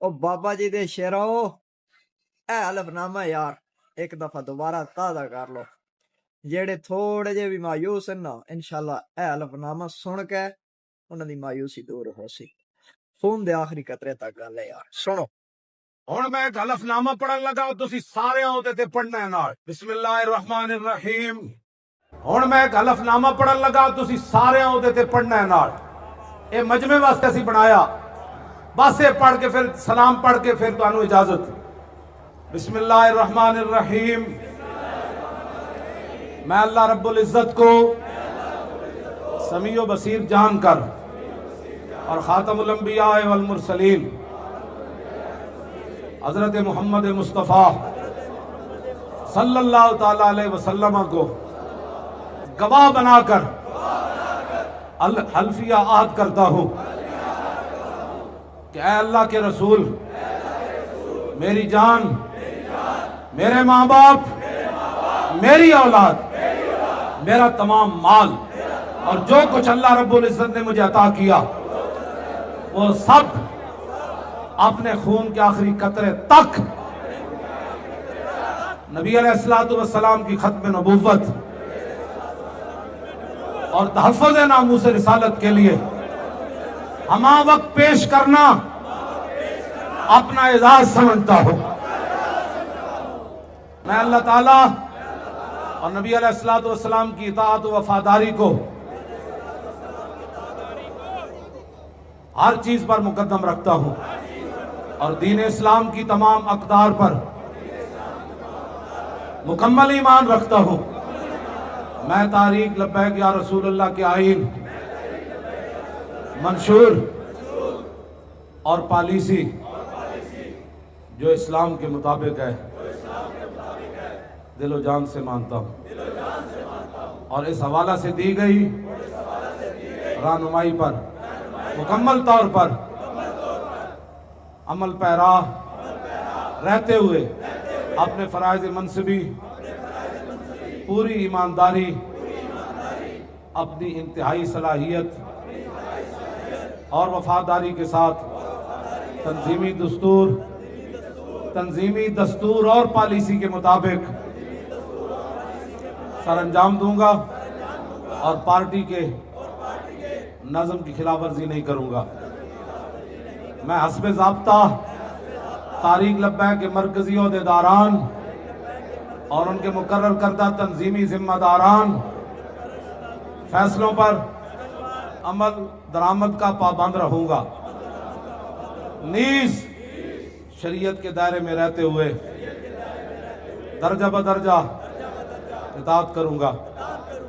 او بابا جی دے شیرو اے حلفنامہ یار ایک دفعہ دوبارہ تازہ کر لو جیڑے تھوڑے جے بھی مایوس ہیں نا انشاءاللہ اے حلفنامہ سن کے انہاں دی مایوسی دور ہو سی خون دے آخری قطرے تک گل ہے یار سنو ہن میں ایک حلفنامہ پڑھن لگا تسی سارے ہوتے تے پڑھنا ہے نال بسم اللہ الرحمن الرحیم ہن میں ایک حلفنامہ پڑھن لگا تسی سارے ہوتے تے پڑھنا ہے نال اے مجمع واسطے اسی بنایا بس یہ پڑھ کے پھر سلام پڑھ کے پھر تانوں اجازت بسم اللہ الرحمن الرحیم میں اللہ رب العزت کو سمیع و بصیر جان کر اور خاتم الانبیاء والمرسلین حضرت محمد مصطفیٰ صلی اللہ تعالیٰ علیہ وسلم کو گواہ بنا کر حلفیہ عہد کرتا ہوں کہ اے اللہ کے رسول میری جان میرے ماں باپ میری اولاد میرا تمام مال اور جو کچھ اللہ رب العزت نے مجھے عطا کیا وہ سب اپنے خون کے آخری قطرے تک نبی علیہ السلام کی ختم نبوت اور تحفظ ناموس رسالت کے لیے ہمہ وقت پیش کرنا اپنا اعزاز سمجھتا ہوں میں اللہ تعالیٰ اور نبی علیہ السلام کی اطاعت و وفاداری کو ہر چیز پر مقدم رکھتا ہوں اور دین اسلام کی تمام اقدار پر مکمل ایمان رکھتا ہوں میں تحریک لبیک یا رسول اللہ کے آئین منشور اور پالیسی جو اسلام کے مطابق ہے دل و جان سے مانتا ہوں اور اس حوالہ سے دی گئی رہنمائی پر مکمل طور پر عمل پیرا رہتے ہوئے اپنے فرائض منصبی پوری ایمانداری اپنی انتہائی صلاحیت اور وفاداری کے ساتھ تنظیمی دستور اور پالیسی کے مطابق سر انجام دوں گا اور پارٹی کے نظم کی خلاف ورزی نہیں کروں گا میں حسب ضابطہ تحریک لبیک کے مرکزی عہدیداران اور ان کے مقرر کردہ تنظیمی ذمہ داران فیصلوں پر عمل درآمد کا پابند رہوں گا نیز شریعت کے دائرے میں رہتے ہوئے درجہ بدرجہ اطاعت کروں گا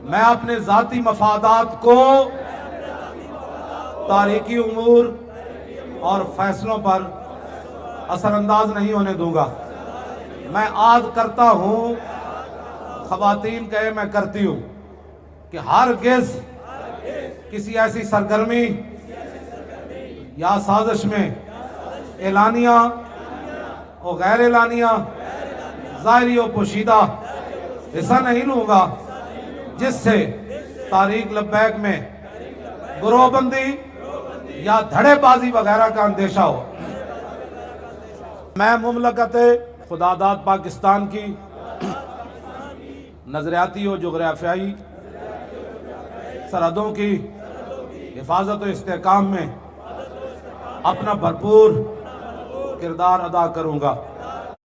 میں اپنے ذاتی مفادات کو تاریخی امور اور فیصلوں پر اثر انداز نہیں ہونے دوں گا میں عہد کرتا ہوں خواتین کہے میں کرتی ہوں کہ ہرگز کسی ایسی سرگرمی یا سازش میں اعلانیہ اور غیر اعلانیہ ظاہری و پوشیدہ حصہ نہیں لوں گا جس سے تحریک لبیک میں گروہ بندی یا دھڑے بازی وغیرہ کا اندیشہ ہو میں مملکت خداداد پاکستان کی نظریاتی و جغرافیائی سرحدوں کی حفاظت و استحکام میں اپنا بھرپور کردار ادا کروں گا